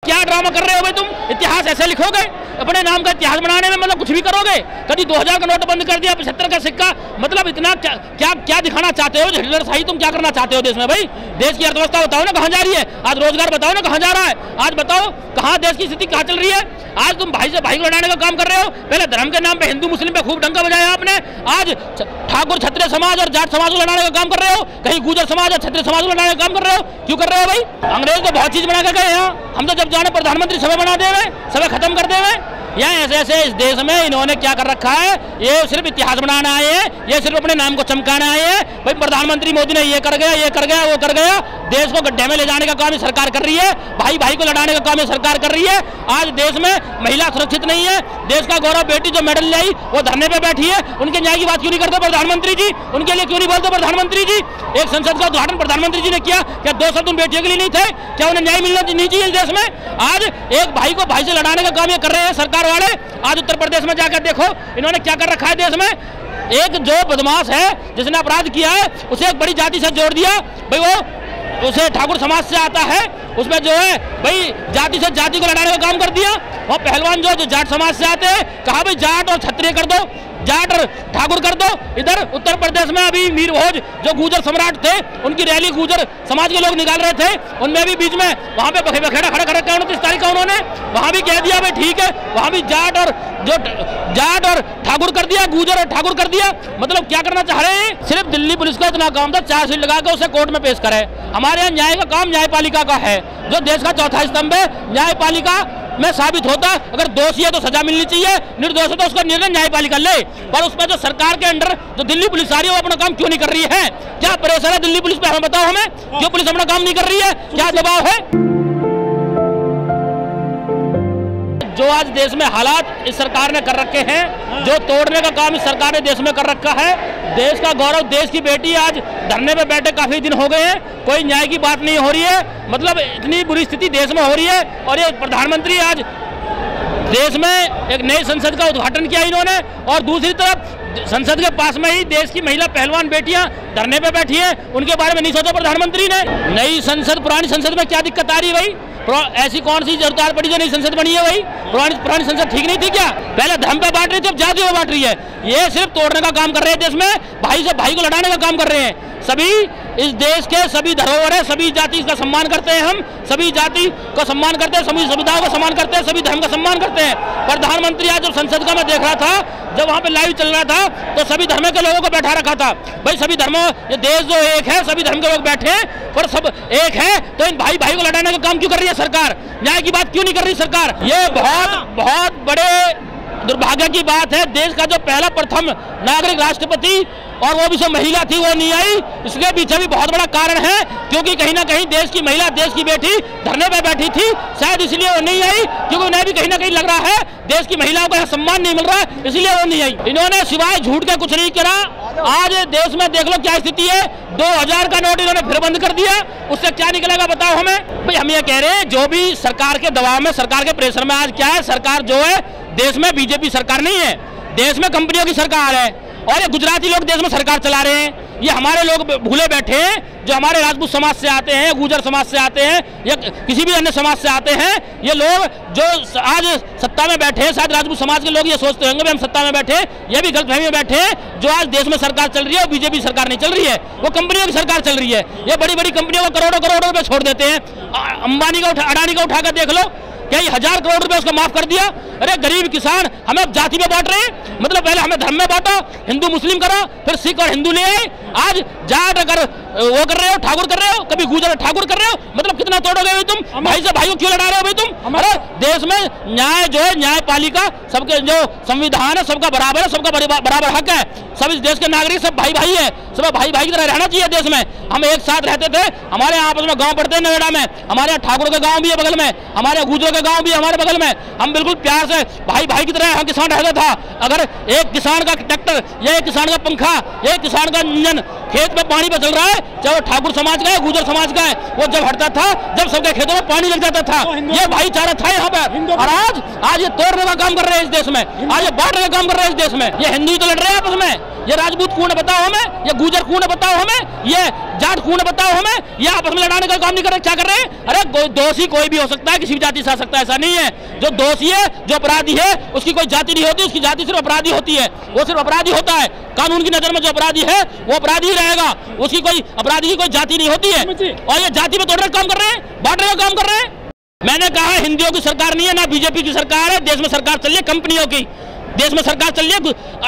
क्या ड्रामा कर रहे हो भाई तुम? इतिहास ऐसे लिखोगे? अपने नाम का इतिहास बनाने में मतलब कुछ भी करोगे? कभी 2000 का नोट बंद कर दिया, 75 का सिक्का, मतलब इतना क्या दिखाना चाहते हो? हिटलर शाही तुम क्या करना चाहते हो देश में? भाई देश की अर्थव्यवस्था बताओ ना कहाँ जा रही है, आज रोजगार बताओ ना कहाँ जा रहा है, आज बताओ कहाँ देश की स्थिति कहाँ चल रही है। आज तुम भाई से भाई को लड़ाने का काम कर रहे हो। पहले धर्म के नाम पे हिंदू मुस्लिम पे खूब डंका बजाया आपने, आज ठाकुर क्षत्रिय समाज और जाट समाज को लड़ाने का काम कर रहे हो, कहीं गुर्जर समाज और क्षत्रिय समाज को लड़ाने का काम कर रहे हो। क्यों कर रहे हो भाई? अंग्रेज तो बहुत चीज बना कर गए यहाँ, हम तो जब जाने प्रधानमंत्री सभा बना दे रहे, सभा खत्म कर दे रहे। यहाँ ऐसे ऐसे इस देश में इन्होंने क्या कर रखा है, ये सिर्फ इतिहास बनाना आए हैं, ये सिर्फ अपने नाम को चमकाना आए हैं। भाई प्रधानमंत्री मोदी ने ये कर गया, ये कर गया, वो कर गया, देश को गड्ढे में ले जाने का काम ये सरकार कर रही है, भाई भाई को लड़ाने का काम ये सरकार कर रही है। आज देश में महिला सुरक्षित नहीं है, देश का गौरव बेटी जो मेडल लाई वो धरने पे बैठी है, उनके न्याय की बात क्यों नहीं करते प्रधानमंत्री जी? उनके लिए क्यों नहीं बोलते प्रधानमंत्री जी? एक संसद का उद्घाटन प्रधानमंत्री जी ने किया, क्या 2 शब्द उन बेटियों के लिए नहीं थे? क्या उन्हें न्याय मिलना नहीं चाहिए इस देश में? आज एक भाई को भाई से लड़ाने का काम ये कर रहे हैं सरकार वाले। आज उत्तर प्रदेश में जाकर देखो इन्होंने क्या कर रखा है देश में। एक जो बदमाश है जिसने अपराध किया है उसे एक बड़ी जाति से जोड़ दिया, भाई वो उसे ठाकुर समाज से आता है, उसमें जो है भाई जाति से जाति को लड़ाने का काम कर दिया। और पहलवान जो जाट समाज से आते हैं, कहा भाई जाट और क्षत्रिय कर दो, जाट और ठाकुर कर दो। इधर उत्तर प्रदेश में अभी मीर भोज जो गुर्जर सम्राट थे, उनकी रैली गुर्जर समाज के लोग निकाल रहे थे, उनमें भी बीच में वहां पे बखेड़ा खड़ा कर रखा है 29 तारीख का उन्होंने, वहां भी कह दिया भाई ठीक है, वहां भी जाट और ठाकुर कर दिया, गुर्जर और ठाकुर कर दिया। मतलब क्या करना चाह रहे हैं? सिर्फ दिल्ली पुलिस का इतना काम था, चार्जशीट लगा के उसे कोर्ट में पेश करे। हमारे यहाँ न्याय का काम न्यायपालिका का है, जो देश का चौथा स्तंभ है। न्यायपालिका में साबित होता अगर दोषी है तो सजा मिलनी चाहिए, निर्दोष है तो उसका निर्णय न्यायपालिका ले। पर उसमें जो सरकार के अंडर जो दिल्ली पुलिस आ रही है वो अपना काम क्यों नहीं कर रही है? क्या प्रेशर है दिल्ली पुलिस पे? हमें बताओ, हमें क्यों पुलिस अपना काम नहीं कर रही है? क्या दबाव है? जो आज देश में हालात इस सरकार ने कर रखे हैं, जो तोड़ने का काम इस सरकार ने देश में कर रखा है, देश का गौरव, देश की बेटी आज धरने पे बैठे काफी दिन हो गए हैं, कोई न्याय की बात नहीं हो रही है। मतलब इतनी बुरी स्थिति देश में हो रही है। और ये प्रधानमंत्री आज देश में एक नई संसद का उद्घाटन किया इन्होंने, और दूसरी तरफ संसद के पास में ही देश की महिला पहलवान बेटियां धरने पे बैठी हैं, उनके बारे में नहीं सोचा प्रधानमंत्री ने। नई संसद पुरानी संसद में क्या दिक्कत आ रही है भाई? ऐसी कौन सी जरूरत पड़ी जो नई संसद बनी है भाई? पुरानी संसद ठीक नहीं थी क्या? पहले धर्म पे बांट रही थी, अब जाति पे बांट रही है। ये सिर्फ तोड़ने का काम कर रहे हैं देश में, भाई से भाई को लड़ाने का काम कर रहे हैं। सभी इस देश के सभी धरोहर है, सभी जाति का सम्मान करते हैं, हम सभी जाति का सम्मान करते हैं, सभी संविधाओं का सम्मान करते हैं, सभी धर्म का सम्मान करते हैं। प्रधानमंत्री आज जब संसद का मैं देख रहा था, जब वहाँ पे लाइव चल रहा था, तो सभी धर्म के लोगों को बैठा रखा था। भाई सभी धर्मों, ये देश जो एक है, सभी धर्म के लोग बैठे हैं, पर सब एक है, तो इन भाई भाई को लड़ाने का काम क्यों कर रही है सरकार? न्याय की बात क्यों नहीं कर रही सरकार? ये बहुत बड़े दुर्भाग्य की बात है। देश का जो पहला प्रथम नागरिक राष्ट्रपति, और वो भी सब महिला थी, वो नहीं आई। इसके पीछे भी बहुत बड़ा कारण है, क्योंकि कहीं ना कहीं देश की महिला, देश की बेटी धरने पे बैठी थी, शायद इसलिए वो नहीं आई, क्योंकि उन्हें भी कहीं ना कहीं लग रहा है देश की महिलाओं को सम्मान नहीं मिल रहा है, इसलिए वो नहीं आई। इन्होंने सिवाय झूठ के कुछ नहीं करा। आज देश में देख लो क्या स्थिति है, 2000 का नोट इन्होंने फिर बंद कर दिया, उससे क्या निकलेगा बताओ हमें? भाई हम ये कह रहे हैं, जो भी सरकार के दबाव में, सरकार के प्रेशर में, आज क्या है, सरकार जो है देश में बीजेपी सरकार नहीं है, देश में कंपनियों की सरकार है, और ये गुजराती लोग देश में सरकार चला रहे हैं। ये हमारे लोग भूले बैठे हैं, जो हमारे राजपूत समाज से आते हैं, गुर्जर समाज से आते हैं, या किसी भी अन्य समाज से आते हैं। ये लोग जो आज सत्ता में बैठे हैं, शायद राजपूत समाज के लोग ये सोचते होंगे हम सत्ता में बैठे, ये भी गलतफहमी में बैठे हैं। जो आज देश में सरकार चल रही है वो बीजेपी सरकार नहीं चल रही है, वो कंपनियों की सरकार चल रही है। ये बड़ी बड़ी कंपनियों को करोड़ों रुपए छोड़ देते हैं। अंबानी का, अडानी का उठाकर देख लो, क्या 1000 करोड़ रुपए उसको माफ कर दिया? अरे गरीब किसान हमें जाति में बांट रहे हैं, मतलब पहले हमें धर्म में बांटा, हिंदू मुस्लिम करा, फिर सिख और हिंदू ले आए, आज जाट अगर वो कर रहे हो, ठाकुर कर रहे हो, कभी गुर्जर ठाकुर कर रहे हो, मतलब कितना तोड़ोगे भाई तुम? भाई से भाई को क्यों लड़ा रहे हो भाई तुम? अरे देश में न्याय जो है, न्यायपालिका, सबके जो संविधान है सबका बराबर है, सबका बराबर हक है, सब इस देश के नागरिक सब भाई भाई है, सब भाई भाई की तरह रहना चाहिए देश में। हम एक साथ रहते थे, हमारे यहाँ आपस में गाँव पड़ते हैं नोएडा में, हमारे यहाँ ठाकुर का गाँव भी है बगल में, हमारे गुर्जर का गाँव भी है हमारे बगल में, हम बिल्कुल प्यार से भाई भाई की तरह हम किसान रहता था। अगर एक किसान का ट्रैक्टर या एक किसान का पंखा, एक किसान का इंजन खेत में पानी पे चल रहा है, चाहे वो ठाकुर समाज का है, गुर्जर समाज का है, वो जब हटता था, जब सबके खेतों में पानी लग जाता था, ये भाईचारा था यहाँ पर। और आज ये तोड़ने का काम कर रहे हैं इस देश में, आज ये बांटने का काम कर रहे हैं इस देश में। ये हिंदू तो लड़ रहे हैं आपस में, ये राजपूत कौन है बताओ हमें, ये गुजर कौन है बताओ हमें, ये जाट कौन है बताओ हमें। ये आपस में लड़ाने का काम नहीं कर रहे, क्या कर रहे हैं? अरे दोषी कोई भी हो सकता है, किसी भी जाति से आ सकता है, ऐसा नहीं है। जो दोषी है, जो अपराधी है, उसकी कोई जाति नहीं होती, उसकी जाति सिर्फ अपराधी होती है, वो सिर्फ अपराधी होता है। कानून की नजर में जो अपराधी है वो अपराधी ही रहेगा, उसकी कोई अपराधी की कोई जाति नहीं होती है। और ये जाति में तोड़ने का काम कर रहे हैं, बांटने का काम कर रहे हैं। मैंने कहा हिंदियों की सरकार नहीं है, ना बीजेपी की सरकार है, देश में सरकार चल रही है कंपनियों की, देश में सरकार चल रही है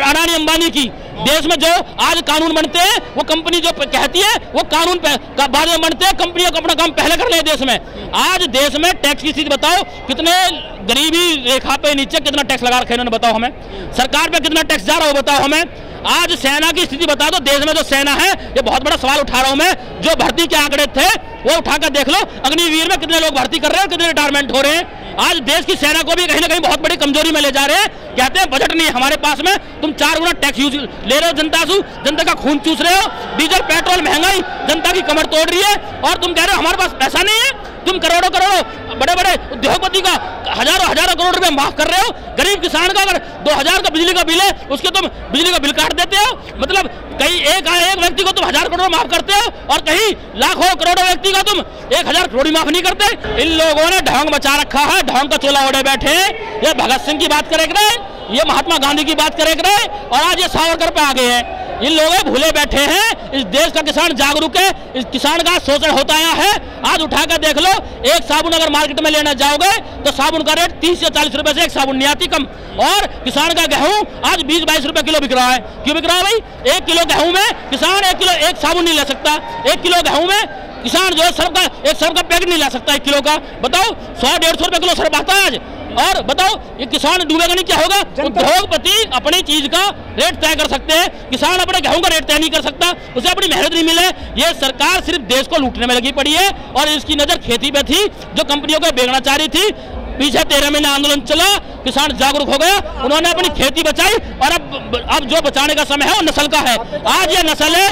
अडानी अंबानी की। देश में जो आज कानून बनते हैं वो कंपनी जो कहती है वो कानून बाद में बनते हैं, कंपनियों को अपना काम पहले कर ले। देश में आज देश में टैक्स की स्थिति बताओ, कितने गरीबी रेखा पे नीचे कितना टैक्स लगा रखे इन्होंने बताओ हमें, सरकार पे कितना टैक्स जा रहा हो बताओ हमें। आज सेना की स्थिति बता दो, देश में जो सेना है, ये बहुत बड़ा सवाल उठा रहा हूं मैं, जो भर्ती के आंकड़े थे वो उठाकर देख लो, अग्निवीर में कितने लोग भर्ती कर रहे हैं, कितने रिटायरमेंट हो रहे हैं। आज देश की सेना को भी कहीं ना कहीं बहुत बड़ी कमजोरी में ले जा रहे हैं। कहते हैं बजट नहीं है हमारे पास में, तुम 4 गुना टैक्स यूज ले रहे हो, जनता का खून चूस रहे हो, डीजल पेट्रोल महंगाई जनता की कमर तोड़ रही है, और तुम कह रहे हो हमारे पास पैसा नहीं है। तुम करोड़ों बड़े बड़े उद्योगपति का हजारों करोड़ रुपए माफ कर रहे हो, गरीब किसान का अगर 2000 का बिजली का बिल है उसके तुम बिजली का बिल काट देते हो। मतलब कहीं एक व्यक्ति को तुम 1000 करोड़ माफ करते हो और कहीं लाखों करोड़ों व्यक्ति का तुम 1000 करोड़ माफ नहीं करते। इन लोगों ने ढोंग मचा रखा है, ढोंग का चोला ओढ़े बैठे। ये भगत सिंह की बात करे रहे, ये महात्मा गांधी की बात करे रहे, और आज ये सावरकर पे आ गए हैं। इन लोगों भूले बैठे हैं, इस देश का किसान जागरूक है, इस किसान का शोषण होता आया है। आज उठाकर देख लो, एक साबुन अगर मार्केट में लेना जाओगे तो साबुन का रेट 30 से 40 रुपए से एक साबुन नहीं आती कम, और किसान का गेहूं आज 20-22 रुपए किलो बिक रहा है। क्यों बिक रहा है भाई? 1 किलो गेहूं में किसान एक साबुन नहीं ले सकता, 1 किलो गेहूं में किसान जो है सर्फ का पैकेट नहीं ला सकता 1 किलो का। बताओ 100-150 रुपए किलो सर्फ आता है आज, और बताओ ये किसान डूबेगा नहीं, क्या होगा? उद्योगपति अपनी चीज का रेट तय कर सकते हैं, किसान अपने गेहूं का रेट तय नहीं कर सकता, उसे अपनी मेहनत नहीं मिले। ये सरकार सिर्फ देश को लूटने में लगी पड़ी है, और इसकी नजर खेती पे थी, जो कंपनियों को बेचना चाह रही थी। पीछे 13 महीने आंदोलन चला, किसान जागरूक हो गया, उन्होंने अपनी खेती बचाई, और अब जो बचाने का समय है वो नस्ल का है। आज ये नस्ल है,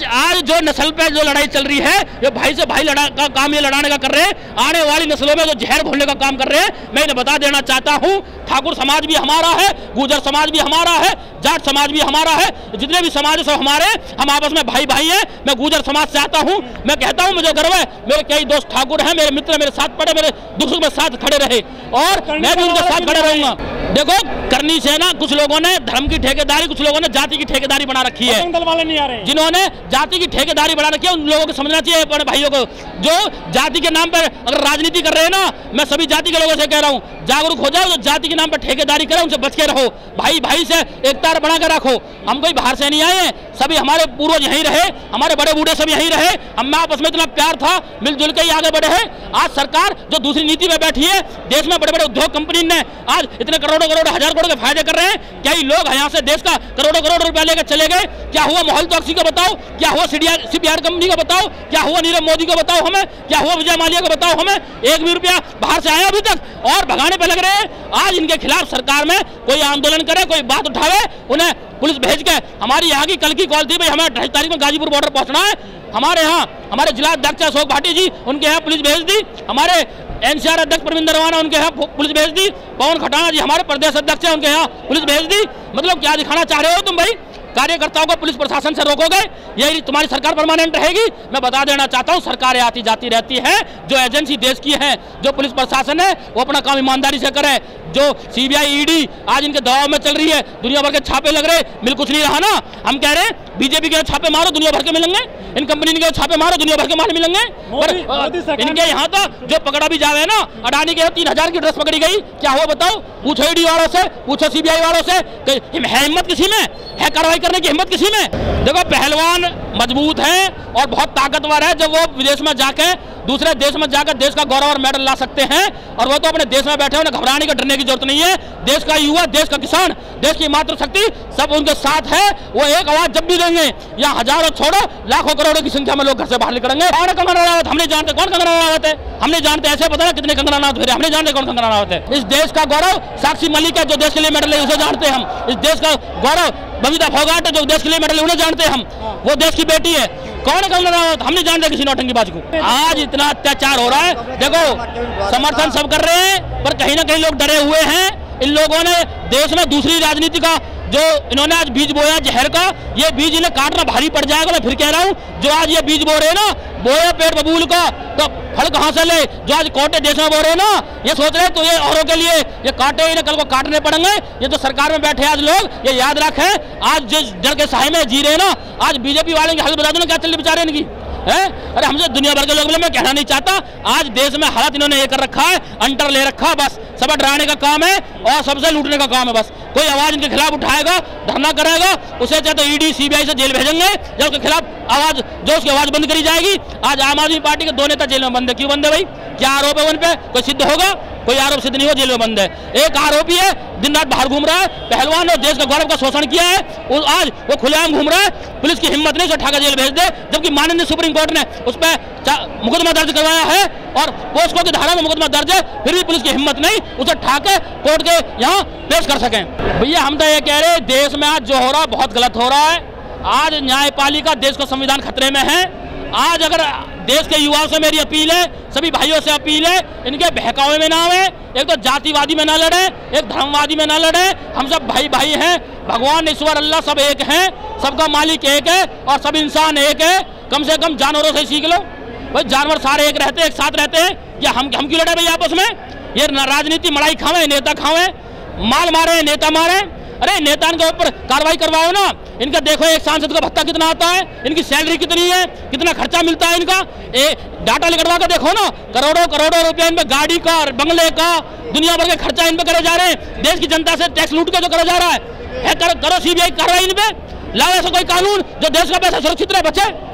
आज जो नस्ल पे जो लड़ाई चल रही है, ये भाई से भाई का काम ये लड़ाने का कर रहे हैं। आने वाली नस्लों में जो जहर घोलने का काम कर रहे हैं, मैं इन्हें बता देना चाहता हूँ, ठाकुर समाज भी हमारा है, गुर्जर समाज भी हमारा है, जाट समाज भी हमारा है, जितने भी समाज सब हमारे, हम आपस में भाई भाई हैं। मैं गुर्जर समाज से आता हूँ, मैं कहता हूँ मुझे गर्व है, मेरे कई दोस्त ठाकुर हैं, मेरे मित्र मेरे साथ पड़े, मेरे दुख सुख में साथ खड़े रहे, और मैं भी उनके साथ खड़े रहूंगा। देखो करनी सेना, कुछ लोगों ने धर्म की ठेकेदारी, कुछ लोगों ने जाति की ठेकेदारी बना रखी है। दल वाले नहीं आ रहे, जिन्होंने जाति की ठेकेदारी बना रखी है, उन लोगों को समझना चाहिए, अपने भाइयों को, जो जाति के नाम पर अगर राजनीति कर रहे हैं ना, मैं सभी जाति के लोगों से कह रहा हूँ, जागरूक हो जाओ। जो जाति के नाम पर ठेकेदारी करे उनसे बच के रहो, भाई भाई से एक तार बना के रखो। हम कोई बाहर से नहीं आए हैं, सभी हमारे पूर्वज यहीं रहे, हमारे बड़े बूढ़े सब यहीं रहे, हम आपस में इतना प्यार था, मिलजुल के ही आगे बढ़े हैं। आज सरकार जो दूसरी नीति में बैठी है, देश में बड़े बड़े उद्योग कंपनी ने आज इतने करोड़ों हजार करोड़ के फायदे कर रहे हैं। क्या ही लोग यहाँ से देश का करोड़ों रुपया लेकर चले गए? क्या हुआ मोहल चौकसी को बताओ, क्या हुआ CBR कंपनी को बताओ, क्या हुआ नीरव मोदी को बताओ हमें, क्या हुआ विजय माल्या को बताओ हमें? 1 भी रुपया बाहर से आया अभी तक, और भगाने पे लग रहे हैं। आज इनके खिलाफ सरकार में कोई आंदोलन करे, कोई बात उठावे, उन्हें पुलिस भेज के, हमारी यहाँ की कल की कॉल थी भाई, हमें 28 तारीख में गाजीपुर बॉर्डर पहुंचना है, हमारे यहाँ हमारे जिला अध्यक्ष अशोक भाटी जी, उनके यहाँ पुलिस भेज दी, हमारे NCR अध्यक्ष प्रविंदर रवाना, उनके यहाँ पुलिस भेज दी, पवन खटाना जी हमारे प्रदेश अध्यक्ष हैं, उनके यहाँ पुलिस भेज दी। मतलब क्या दिखाना चाह रहे हो तुम भाई? कार्यकर्ताओं को पुलिस प्रशासन से रोकोगे? यही तुम्हारी सरकार परमानेंट रहेगी? मैं बता देना चाहता हूं, सरकारें आती जाती रहती है, जो एजेंसी देश की है, जो पुलिस प्रशासन है, वो अपना काम ईमानदारी से करे। जो CBI ED आज इनके दबाव में चल रही है, दुनिया भर के छापे लग रहे, मिल कुछ नहीं रहा ना। हम कह रहे हैं बीजेपी के छापे मारो, दुनिया भर के मिलेंगे, इन कंपनी के छापे मारो, दुनिया भर के माल मिलेंगे। पर इनके यहाँ तो जो पकड़ा भी जावे ना, अडानी के 3000 की ड्रेस पकड़ी गई, क्या हुआ बताओ? पूछो ED वालों से, पूछो CBI वालों से, है हिम्मत किसी में? है कार्रवाई करने की हिम्मत किसी में? देखो पहलवान मजबूत है और बहुत ताकतवर है, जब वो विदेश में जाके दूसरे देश में जाकर देश का गौरव और मेडल ला सकते हैं, और वो तो अपने देश में बैठे, उन्हें घबराने की डरने की जरूरत नहीं है। देश का युवा, देश का किसान, देश की मातृशक्ति सब उनके साथ है। वो एक आवाज जब भी देंगे, या हजारों छोड़ो लाखों करोड़ों की संख्या में लोग घर से बाहर निकलेंगे। कौन कंगना रनावत? हम नहीं जानते कौन कंगना रनावत है, हम नहीं जानते। ऐसे पता है कितने कंगना रनावत फिर, हम नहीं जानते कौन कंगना रनावत है। इस देश का गौरव साक्षी मलिक है, जो देश के लिए मेडल है, उसे जानते हैं हम। इस देश का गौरव बबीता फोगाट है, जो देश के लिए मेडल है, उन्हें जानते हैं हम, वो देश की बेटी है। कौन है कंगना रनावत? हम नहीं जानते किसी नौटंकीबाज को। आज इतना अत्याचार हो रहा है, देखो समर्थन सब कर रहे हैं, पर कहीं ना कहीं लोग डरे हुए हैं। इन लोगों ने देश में दूसरी राजनीति का जो इन्होंने आज बीज बोया जहर का, ये बीज इन्हें काटना भारी पड़ जाएगा। मैं फिर कह रहा हूँ, जो आज ये बीज बो रहे हैं ना, बोया पेट बबूल का, तो फल कहाँ से ले? जो आज कोटे देश में बो रहे हैं ना, ये सोच रहे हैं तो ये औरों के लिए ये काटे, इन्हें कल को काटने पड़ेंगे। ये जो सरकार में बैठे आज लोग, ये याद रखें, आज जिस जड़ के सहाय में जी रहे हैं ना, आज बीजेपी वाले की हालत बता दो ना क्या चल रही बेचारे इनकी है। अरे हमसे दुनिया भर के लोग, मैं कहना नहीं चाहता, आज देश में हालत इन्होंने ये कर रखा है, अंटर ले रखा, बस सब डराने का काम है और सबसे लूटने का काम है। बस कोई आवाज इनके खिलाफ उठाएगा, धरना करेगा, उसे चाहे तो ईडी सीबीआई से जेल भेजेंगे, या उसके खिलाफ आवाज, जो उसकी आवाज बंद करी जाएगी। आज आम आदमी पार्टी के 2 नेता जेल में बंद है। क्यों बंद है भाई? क्या आरोप है उन पे? कोई सिद्ध होगा? कोई आरोप सिद्ध नहीं हो, जेल में बंद है। एक आरोपी है, दिन रात बाहर घूम रहा है, पहलवान ने देश का गौरव का शोषण किया है, आज वो खुलेआम घूम रहा है, पुलिस की हिम्मत नहीं उसे उठाकर जेल भेज दे, जबकि माननीय सुप्रीम कोर्ट ने उस पर मुकदमा दर्ज करवाया है और पोस्को की धारा में मुकदमा दर्ज है, फिर भी पुलिस की हिम्मत नहीं उसे उठा के कोर्ट के यहाँ पेश कर सकें। भैया हम तो ये कह रहे हैं, देश में आज जो हो रहा है बहुत गलत हो रहा है। आज न्यायपालिका, देश का संविधान खतरे में है। आज अगर देश के युवाओं से मेरी अपील है, सभी भाइयों से अपील है, इनके बहकावे में ना आए, एक तो जातिवादी में ना लड़े, एक धर्मवादी में ना लड़े। हम सब भाई भाई हैं, भगवान ईश्वर अल्लाह सब एक हैं, सबका मालिक एक है और सब इंसान एक है। कम से कम जानवरों से सीख लो भाई, जानवर सारे एक रहते हैं, एक साथ रहते हैं। या हम क्यों लड़े भाई आपस में? ये राजनीति मड़ाई खावे, नेता खावे, माल मारे, नेता मारे। अरे नेता के ऊपर कार्रवाई करवाओ ना। इनका देखो एक सांसद का भत्ता कितना आता है, इनकी सैलरी कितनी है, कितना खर्चा मिलता है इनका, डाटा निकलवा कर देखो ना। करोड़ों करोड़ों रुपया इन पे गाड़ी का, बंगले का, दुनिया भर के खर्चा इन पे करे जा रहे हैं। देश की जनता से टैक्स लूट के जो करा जा रहा है, करो सीबीआई कार्रवाई इन पे, लाओ ऐसा कोई कानून जो देश का पैसा सुरक्षित रहे, बचे।